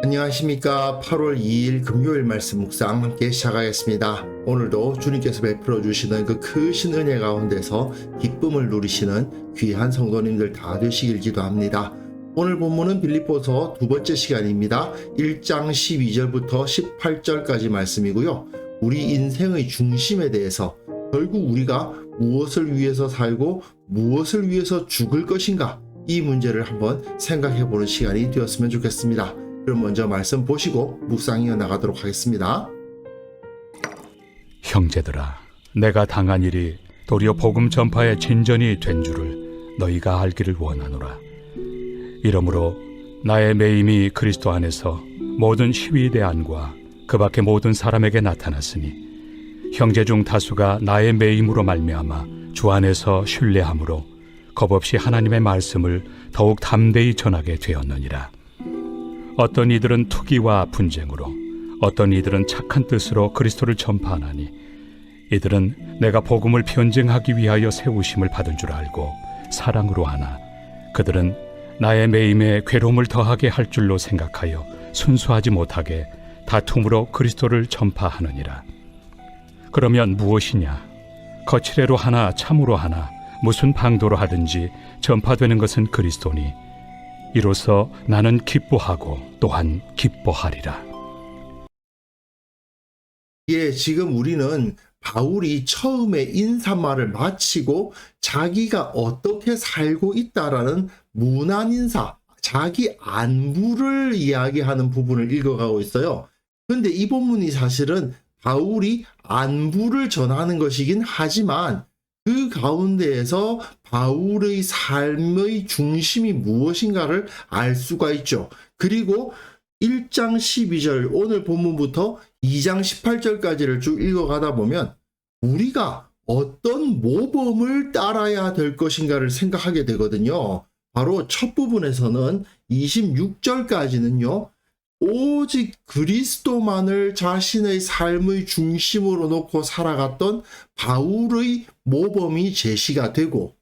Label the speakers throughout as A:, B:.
A: 안녕하십니까. 8월 2일 금요일 말씀 묵상 함께 시작하겠습니다. 오늘도 주님께서 베풀어 주시는 그 크신 은혜 가운데서 기쁨을 누리시는 귀한 성도님들 다 되시길 기도합니다. 오늘 본문은 빌립보서 두 번째 시간입니다. 1장 12절부터 18절까지 말씀이고요. 우리 인생의 중심에 대해서 결국 우리가 무엇을 위해서 살고 무엇을 위해서 죽을 것인가, 이 문제를 한번 생각해 보는 시간이 되었으면 좋겠습니다. 그럼 먼저 말씀 보시고 묵상 이어나가도록 하겠습니다.
B: 형제들아, 내가 당한 일이 도리어 복음 전파의 진전이 된 줄을 너희가 알기를 원하노라. 이러므로 나의 매임이 그리스도 안에서 모든 시위대안과 그 밖의 모든 사람에게 나타났으니 형제 중 다수가 나의 매임으로 말미암아 주 안에서 신뢰함으로 겁없이 하나님의 말씀을 더욱 담대히 전하게 되었느니라. 어떤 이들은 투기와 분쟁으로, 어떤 이들은 착한 뜻으로 그리스도를 전파하나니 이들은 내가 복음을 변증하기 위하여 세우심을 받은 줄 알고 사랑으로 하나 그들은 나의 매임에 괴로움을 더하게 할 줄로 생각하여 순수하지 못하게 다툼으로 그리스도를 전파하느니라. 그러면 무엇이냐? 거칠애로 하나 참으로 하나 무슨 방도로 하든지 전파되는 것은 그리스도니 이로써 나는 기뻐하고 또한 기뻐하리라.
A: 지금 우리는 바울이 처음에 인사말을 마치고 자기가 어떻게 살고 있다라는 문안 인사, 자기 안부를 이야기하는 부분을 읽어가고 있어요. 그런데 이 본문이 사실은 바울이 안부를 전하는 것이긴 하지만 그 가운데에서 바울의 삶의 중심이 무엇인가를 알 수가 있죠. 그리고 1장 12절 오늘 본문부터 2장 18절까지를 쭉 읽어가다 보면 우리가 어떤 모범을 따라야 될 것인가를 생각하게 되거든요. 바로 첫 부분에서는 26절까지는요. 오직 그리스도만을 자신의 삶의 중심으로 놓고 살아갔던 바울의 모범이 제시가 되고,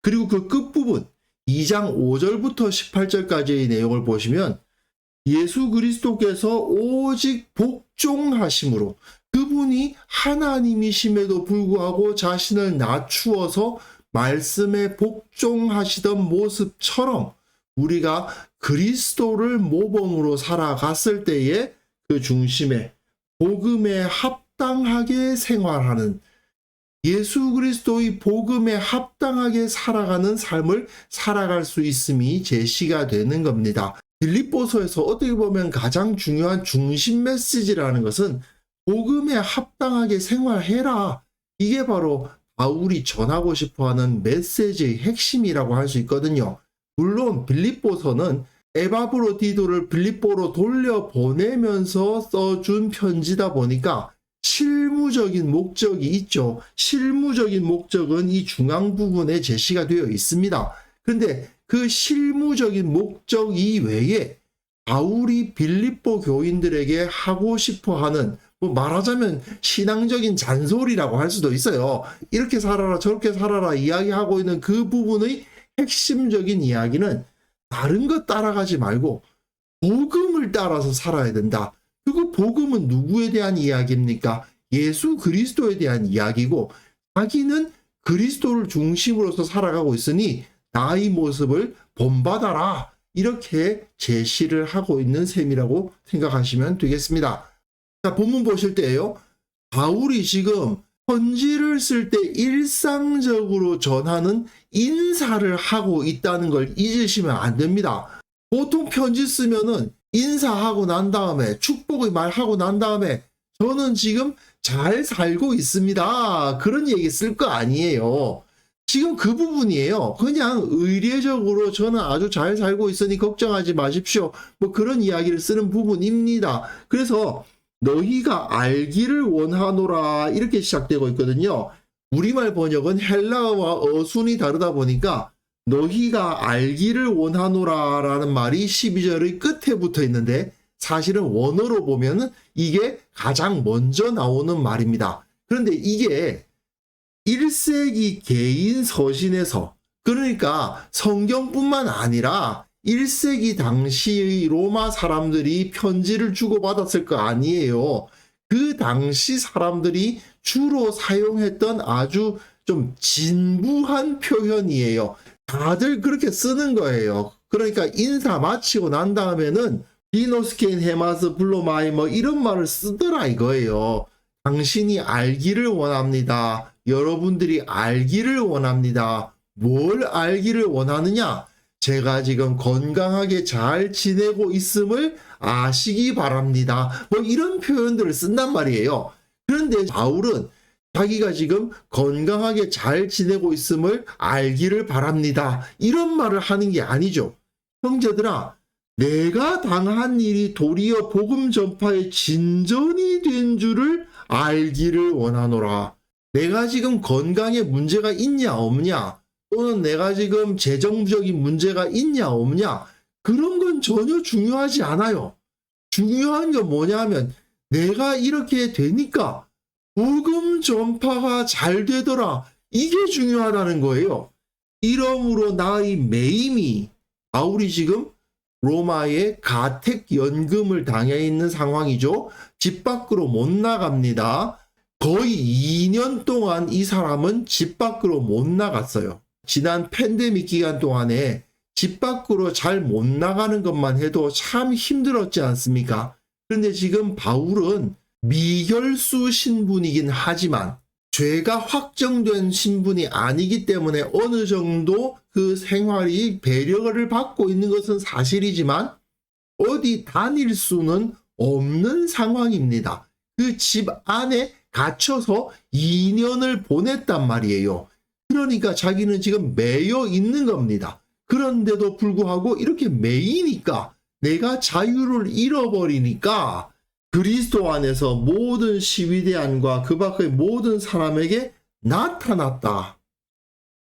A: 그리고 그 끝부분 2장 5절부터 18절까지의 내용을 보시면 예수 그리스도께서 오직 복종하심으로, 그분이 하나님이심에도 불구하고 자신을 낮추어서 말씀에 복종하시던 모습처럼 우리가 그리스도를 모범으로 살아갔을 때에 그 중심에 복음에 합당하게 생활하는, 예수 그리스도의 복음에 합당하게 살아가는 삶을 살아갈 수 있음이 제시가 되는 겁니다. 빌립보서에서 어떻게 보면 가장 중요한 중심 메시지라는 것은 복음에 합당하게 생활해라. 이게 바로 바울이 전하고 싶어하는 메시지의 핵심이라고 할 수 있거든요. 물론 빌립보서는 에바브로디도를 빌립보로 돌려보내면서 써준 편지다 보니까 실무적인 목적이 있죠. 실무적인 목적은 이 중앙 부분에 제시가 되어 있습니다. 그런데 그 실무적인 목적 이외에 바울이 빌립보 교인들에게 하고 싶어하는, 말하자면 신앙적인 잔소리라고 할 수도 있어요. 이렇게 살아라 저렇게 살아라 이야기하고 있는 그 부분의 핵심적인 이야기는 다른 것 따라가지 말고 복음을 따라서 살아야 된다. 그리고 복음은 누구에 대한 이야기입니까? 예수 그리스도에 대한 이야기고, 자기는 그리스도를 중심으로서 살아가고 있으니 나의 모습을 본받아라. 이렇게 제시를 하고 있는 셈이라고 생각하시면 되겠습니다. 자, 본문 보실 때요. 바울이 지금 편지를 쓸 때 일상적으로 전하는 인사를 하고 있다는 걸 잊으시면 안 됩니다. 보통 편지 쓰면은 인사하고 난 다음에 축복의 말하고 난 다음에 저는 지금 잘 살고 있습니다. 그런 얘기 쓸 거 아니에요. 지금 그 부분이에요. 그냥 의례적으로 저는 아주 잘 살고 있으니 걱정하지 마십시오. 그런 이야기를 쓰는 부분입니다. 그래서 너희가 알기를 원하노라 이렇게 시작되고 있거든요. 우리말 번역은 헬라어와 어순이 다르다 보니까 너희가 알기를 원하노라 라는 말이 12절의 끝에 붙어 있는데 사실은 원어로 보면은 이게 가장 먼저 나오는 말입니다. 그런데 이게 1세기 개인 서신에서, 그러니까 성경뿐만 아니라 1세기 당시의 로마 사람들이 편지를 주고받았을 거 아니에요. 그 당시 사람들이 주로 사용했던 아주 좀 진부한 표현이에요. 다들 그렇게 쓰는 거예요. 그러니까 인사 마치고 난 다음에는 디노스케인 헤마스 블로마이 뭐 이런 말을 쓰더라 이거예요. 당신이 알기를 원합니다. 여러분들이 알기를 원합니다. 뭘 알기를 원하느냐? 제가 지금 건강하게 잘 지내고 있음을 아시기 바랍니다. 뭐 이런 표현들을 쓴단 말이에요. 그런데 바울은 자기가 지금 건강하게 잘 지내고 있음을 알기를 바랍니다. 이런 말을 하는 게 아니죠. 형제들아, 내가 당한 일이 도리어 복음 전파의 진전이 된 줄을 알기를 원하노라. 내가 지금 건강에 문제가 있냐 없냐, 또는 내가 지금 재정적인 문제가 있냐 없냐, 그런 건 전혀 중요하지 않아요. 중요한 건 뭐냐면 내가 이렇게 되니까 복음 전파가 잘 되더라. 이게 중요하다는 거예요. 이러므로 나의 매임이, 바울이 지금 로마에 가택 연금을 당해 있는 상황이죠. 집 밖으로 못 나갑니다. 거의 2년 동안 이 사람은 집 밖으로 못 나갔어요. 지난 팬데믹 기간 동안에 집 밖으로 잘 못 나가는 것만 해도 참 힘들었지 않습니까? 그런데 지금 바울은 미결수 신분이긴 하지만 죄가 확정된 신분이 아니기 때문에 어느 정도 그 생활이 배려를 받고 있는 것은 사실이지만 어디 다닐 수는 없는 상황입니다. 그 집 안에 갇혀서 2년을 보냈단 말이에요. 그러니까 자기는 지금 매여 있는 겁니다. 그런데도 불구하고 이렇게 매이니까, 내가 자유를 잃어버리니까 그리스도 안에서 모든 시위대안과 그 밖의 모든 사람에게 나타났다.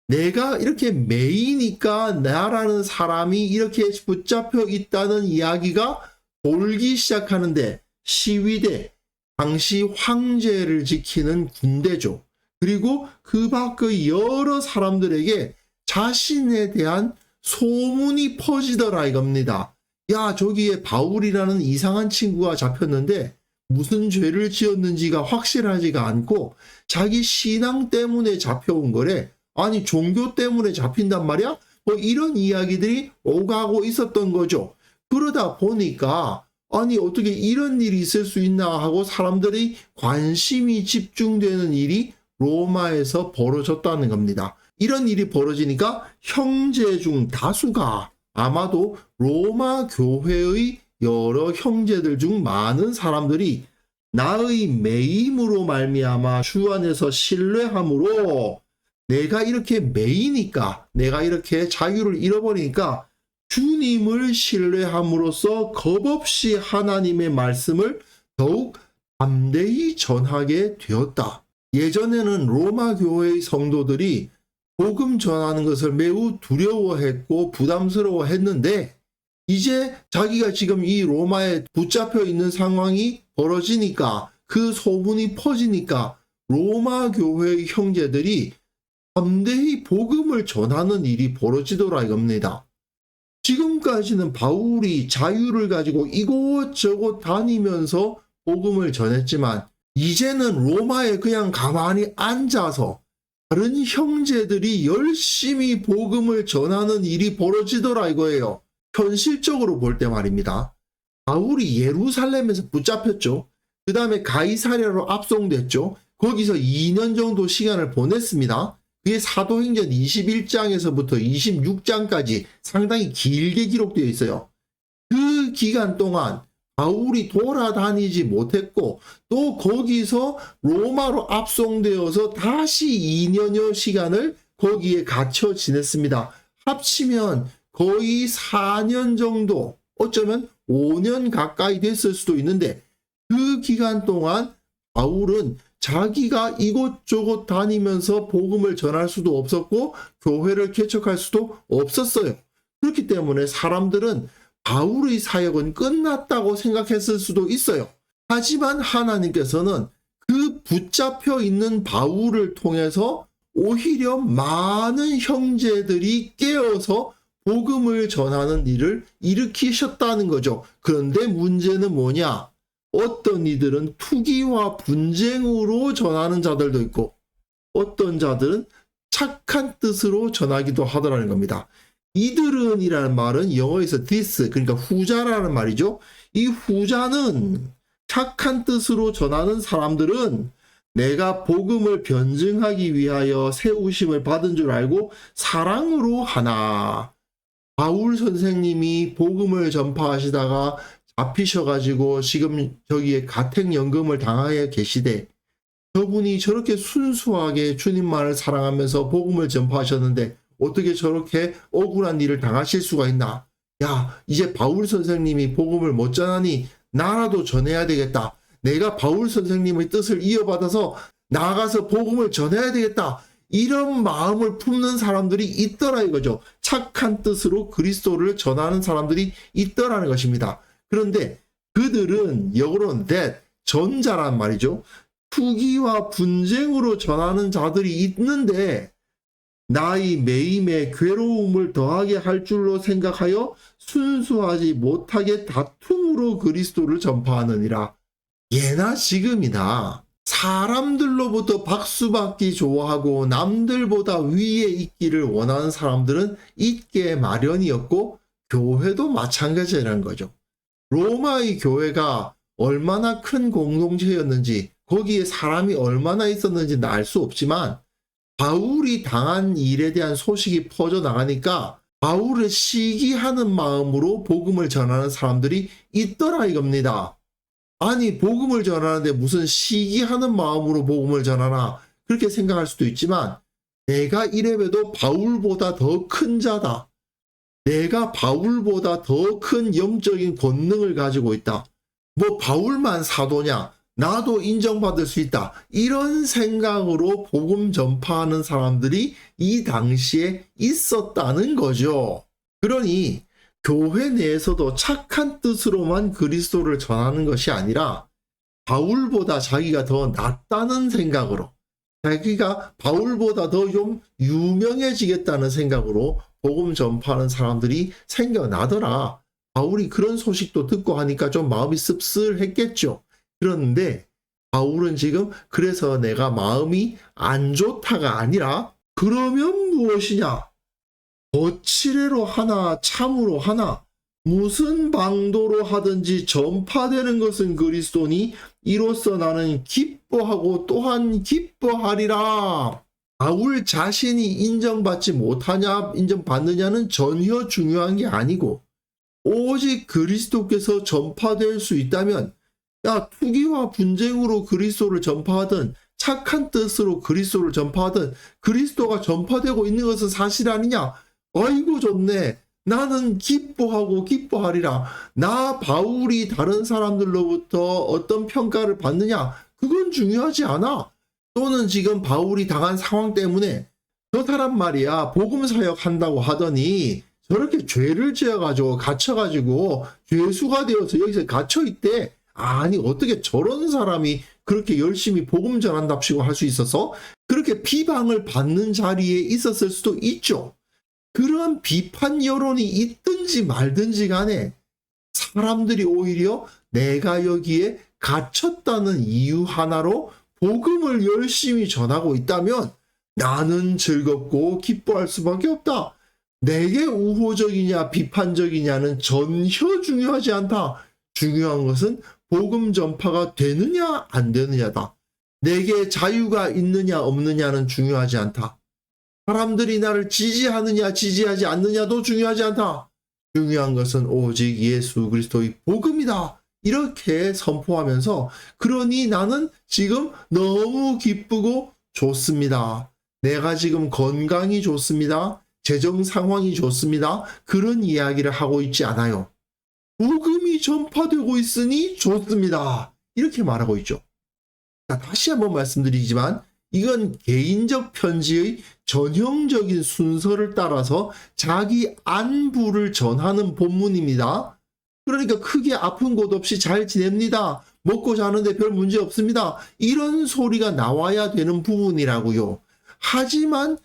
A: 내가 이렇게 매이니까 나라는 사람이 이렇게 붙잡혀 있다는 이야기가 돌기 시작하는데, 시위대, 당시 황제를 지키는 군대죠. 그리고 그 밖의 여러 사람들에게 자신에 대한 소문이 퍼지더라 이겁니다. 야, 저기에 바울이라는 이상한 친구가 잡혔는데 무슨 죄를 지었는지가 확실하지가 않고 자기 신앙 때문에 잡혀온 거래. 아니, 종교 때문에 잡힌단 말이야? 뭐 이런 이야기들이 오가고 있었던 거죠. 그러다 보니까 아니, 어떻게 이런 일이 있을 수 있나 하고 사람들의 관심이 집중되는 일이 로마에서 벌어졌다는 겁니다. 이런 일이 벌어지니까 형제 중 다수가, 아마도 로마 교회의 여러 형제들 중 많은 사람들이 나의 매임으로 말미암아 주 안에서 신뢰함으로 내가 이렇게 매이니까, 내가 이렇게 자유를 잃어버리니까 주님을 신뢰함으로써 겁없이 하나님의 말씀을 더욱 담대히 전하게 되었다. 예전에는 로마 교회의 성도들이 복음 전하는 것을 매우 두려워했고 부담스러워했는데, 이제 자기가 지금 이 로마에 붙잡혀 있는 상황이 벌어지니까, 그 소문이 퍼지니까 로마 교회의 형제들이 담대히 복음을 전하는 일이 벌어지더라 이겁니다. 지금까지는 바울이 자유를 가지고 이곳저곳 다니면서 복음을 전했지만 이제는 로마에 그냥 가만히 앉아서 다른 형제들이 열심히 복음을 전하는 일이 벌어지더라 이거예요. 현실적으로 볼 때 말입니다. 바울이 예루살렘에서 붙잡혔죠. 그 다음에 가이사랴로 압송됐죠. 거기서 2년 정도 시간을 보냈습니다. 그게 사도행전 21장에서부터 26장까지 상당히 길게 기록되어 있어요. 그 기간 동안 바울이 돌아다니지 못했고, 또 거기서 로마로 압송되어서 다시 2년여 시간을 거기에 갇혀 지냈습니다. 합치면 거의 4년 정도, 어쩌면 5년 가까이 됐을 수도 있는데, 그 기간 동안 바울은 자기가 이곳저곳 다니면서 복음을 전할 수도 없었고 교회를 개척할 수도 없었어요. 그렇기 때문에 사람들은 바울의 사역은 끝났다고 생각했을 수도 있어요. 하지만 하나님께서는 그 붙잡혀 있는 바울을 통해서 오히려 많은 형제들이 깨어서 복음을 전하는 일을 일으키셨다는 거죠. 그런데 문제는 뭐냐? 어떤 이들은 투기와 분쟁으로 전하는 자들도 있고 어떤 자들은 착한 뜻으로 전하기도 하더라는 겁니다. 이들은 이라는 말은 영어에서 this, 그러니까 후자라는 말이죠. 이 후자는 착한 뜻으로 전하는 사람들은 내가 복음을 변증하기 위하여 세우심을 받은 줄 알고 사랑으로 하나. 바울 선생님이 복음을 전파하시다가 잡히셔가지고 지금 저기에 가택연금을 당하여 계시되 저분이 저렇게 순수하게 주님만을 사랑하면서 복음을 전파하셨는데 어떻게 저렇게 억울한 일을 당하실 수가 있나? 야, 이제 바울 선생님이 복음을 못 전하니 나라도 전해야 되겠다. 내가 바울 선생님의 뜻을 이어받아서 나가서 복음을 전해야 되겠다. 이런 마음을 품는 사람들이 있더라 이거죠. 착한 뜻으로 그리스도를 전하는 사람들이 있더라는 것입니다. 그런데 그들은 역으로는 that, 전자란 말이죠. 투기와 분쟁으로 전하는 자들이 있는데 나의 매임에 괴로움을 더하게 할 줄로 생각하여 순수하지 못하게 다툼으로 그리스도를 전파하느니라. 예나 지금이나 사람들로부터 박수받기 좋아하고 남들보다 위에 있기를 원하는 사람들은 있게 마련이었고 교회도 마찬가지라는 거죠. 로마의 교회가 얼마나 큰 공동체였는지 거기에 사람이 얼마나 있었는지는 알 수 없지만 바울이 당한 일에 대한 소식이 퍼져나가니까 바울을 시기하는 마음으로 복음을 전하는 사람들이 있더라 이겁니다. 아니 복음을 전하는데 무슨 시기하는 마음으로 복음을 전하나 그렇게 생각할 수도 있지만 내가 이래봬도 바울보다 더 큰 자다. 내가 바울보다 더 큰 영적인 권능을 가지고 있다. 뭐 바울만 사도냐? 나도 인정받을 수 있다. 이런 생각으로 복음 전파하는 사람들이 이 당시에 있었다는 거죠. 그러니 교회 내에서도 착한 뜻으로만 그리스도를 전하는 것이 아니라 바울보다 자기가 더 낫다는 생각으로 자기가 바울보다 더 좀 유명해지겠다는 생각으로 복음 전파하는 사람들이 생겨나더라. 바울이 그런 소식도 듣고 하니까 좀 마음이 씁쓸했겠죠. 그런데 바울은 지금 그래서 내가 마음이 안 좋다가 아니라 그러면 무엇이냐? 거칠애로 하나 참으로 하나 무슨 방도로 하든지 전파되는 것은 그리스도니 이로써 나는 기뻐하고 또한 기뻐하리라. 바울 자신이 인정받지 못하냐 인정받느냐는 전혀 중요한 게 아니고 오직 그리스도께서 전파될 수 있다면 야 투기와 분쟁으로 그리스도를 전파하든 착한 뜻으로 그리스도를 전파하든 그리스도가 전파되고 있는 것은 사실 아니냐? 아이고 좋네. 나는 기뻐하고 기뻐하리라. 나 바울이 다른 사람들로부터 어떤 평가를 받느냐? 그건 중요하지 않아. 또는 지금 바울이 당한 상황 때문에 저 사람 말이야 복음 사역 한다고 하더니 저렇게 죄를 지어가지고 갇혀가지고 죄수가 되어서 여기서 갇혀있대. 아니 어떻게 저런 사람이 그렇게 열심히 복음 전한답시고 할 수 있어서 그렇게 비방을 받는 자리에 있었을 수도 있죠. 그런 비판 여론이 있든지 말든지 간에 사람들이 오히려 내가 여기에 갇혔다는 이유 하나로 복음을 열심히 전하고 있다면 나는 즐겁고 기뻐할 수밖에 없다. 내게 우호적이냐 비판적이냐는 전혀 중요하지 않다. 중요한 것은 복음 전파가 되느냐 안 되느냐다. 내게 자유가 있느냐 없느냐는 중요하지 않다. 사람들이 나를 지지하느냐 지지하지 않느냐도 중요하지 않다. 중요한 것은 오직 예수 그리스도의 복음이다. 이렇게 선포하면서 그러니 나는 지금 너무 기쁘고 좋습니다. 내가 지금 건강이 좋습니다. 재정 상황이 좋습니다. 그런 이야기를 하고 있지 않아요. 복음이 전파되고 있으니 좋습니다. 이렇게 말하고 있죠. 자, 다시 한번 말씀드리지만 이건 개인적 편지의 전형적인 순서를 따라서 자기 안부를 전하는 본문입니다. 그러니까 크게 아픈 곳 없이 잘 지냅니다. 먹고 자는데 별 문제 없습니다. 이런 소리가 나와야 되는 부분이라고요. 하지만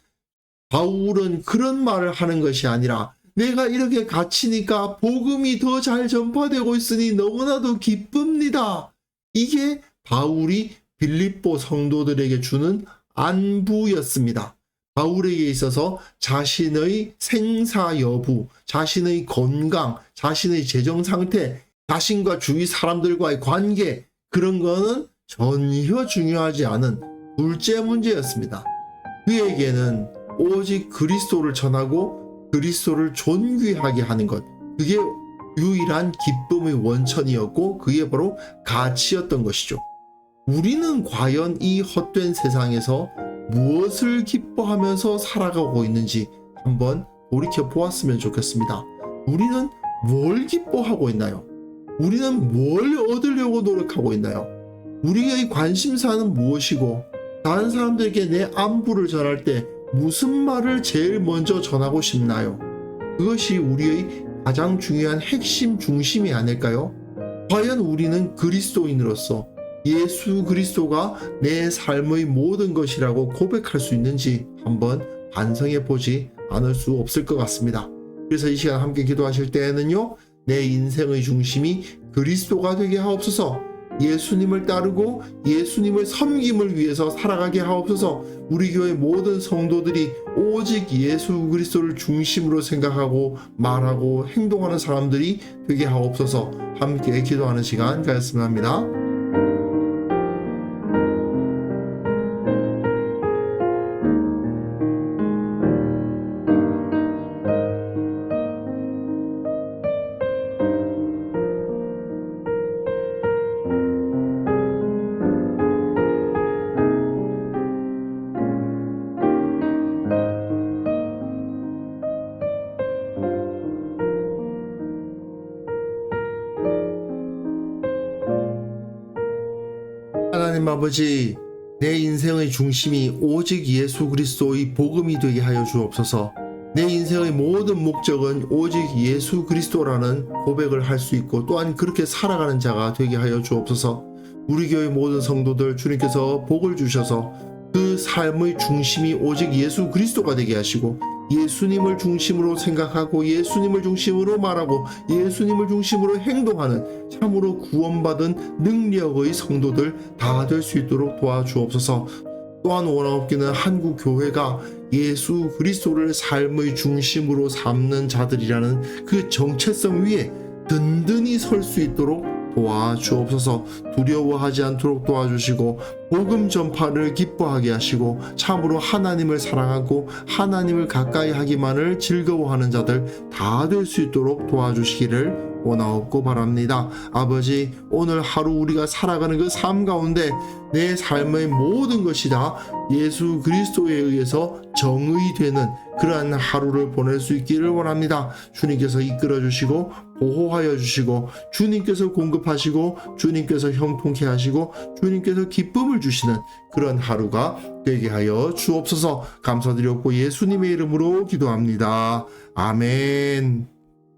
A: 바울은 그런 말을 하는 것이 아니라 내가 이렇게 갇히니까 복음이 더 잘 전파되고 있으니 너무나도 기쁩니다. 이게 바울이 빌립보 성도들에게 주는 안부였습니다. 바울에게 있어서 자신의 생사 여부, 자신의 건강, 자신의 재정 상태, 자신과 주위 사람들과의 관계, 그런 거는 전혀 중요하지 않은 둘째 문제였습니다. 그에게는 오직 그리스도를 전하고 그리스도를 존귀하게 하는 것, 그게 유일한 기쁨의 원천이었고 그게 바로 가치였던 것이죠. 우리는 과연 이 헛된 세상에서 무엇을 기뻐하면서 살아가고 있는지 한번 돌이켜 보았으면 좋겠습니다. 우리는 뭘 기뻐하고 있나요? 우리는 뭘 얻으려고 노력하고 있나요? 우리의 관심사는 무엇이고 다른 사람들에게 내 안부를 전할 때 무슨 말을 제일 먼저 전하고 싶나요? 그것이 우리의 가장 중요한 핵심 중심이 아닐까요? 과연 우리는 그리스도인으로서 예수 그리스도가 내 삶의 모든 것이라고 고백할 수 있는지 한번 반성해 보지 않을 수 없을 것 같습니다. 그래서 이 시간 함께 기도하실 때에는요, 내 인생의 중심이 그리스도가 되게 하옵소서. 예수님을 따르고 예수님을 섬김을 위해서 살아가게 하옵소서. 우리 교회 모든 성도들이 오직 예수 그리스도를 중심으로 생각하고 말하고 행동하는 사람들이 되게 하옵소서. 함께 기도하는 시간 가졌으면 합니다. 하나님 아버지, 내 인생의 중심이 오직 예수 그리스도의 복음이 되게 하여 주옵소서. 내 인생의 모든 목적은 오직 예수 그리스도라는 고백을 할 수 있고 또한 그렇게 살아가는 자가 되게 하여 주옵소서. 우리 교회 모든 성도들 주님께서 복을 주셔서 그 삶의 중심이 오직 예수 그리스도가 되게 하시고 예수님을 중심으로 생각하고 예수님을 중심으로 말하고 예수님을 중심으로 행동하는 참으로 구원받은 능력의 성도들 다 될 수 있도록 도와주옵소서. 또한 원하옵기는 한국 교회가 예수 그리스도를 삶의 중심으로 삼는 자들이라는 그 정체성 위에 든든히 설 수 있도록 도와주옵소서. 두려워하지 않도록 도와주시고 복음 전파를 기뻐하게 하시고 참으로 하나님을 사랑하고 하나님을 가까이 하기만을 즐거워하는 자들 다 될 수 있도록 도와주시기를 원하옵고 바랍니다. 아버지, 오늘 하루 우리가 살아가는 그 삶 가운데 내 삶의 모든 것이 다 예수 그리스도에 의해서 정의되는 그러한 하루를 보낼 수 있기를 원합니다. 주님께서 이끌어 주시고 보호하여 주시고 주님께서 공급하시고 주님께서 형통케 하시고 주님께서 기쁨을 주시는 그런 하루가 되게 하여 주옵소서. 감사드렸고 예수님의 이름으로 기도합니다. 아멘.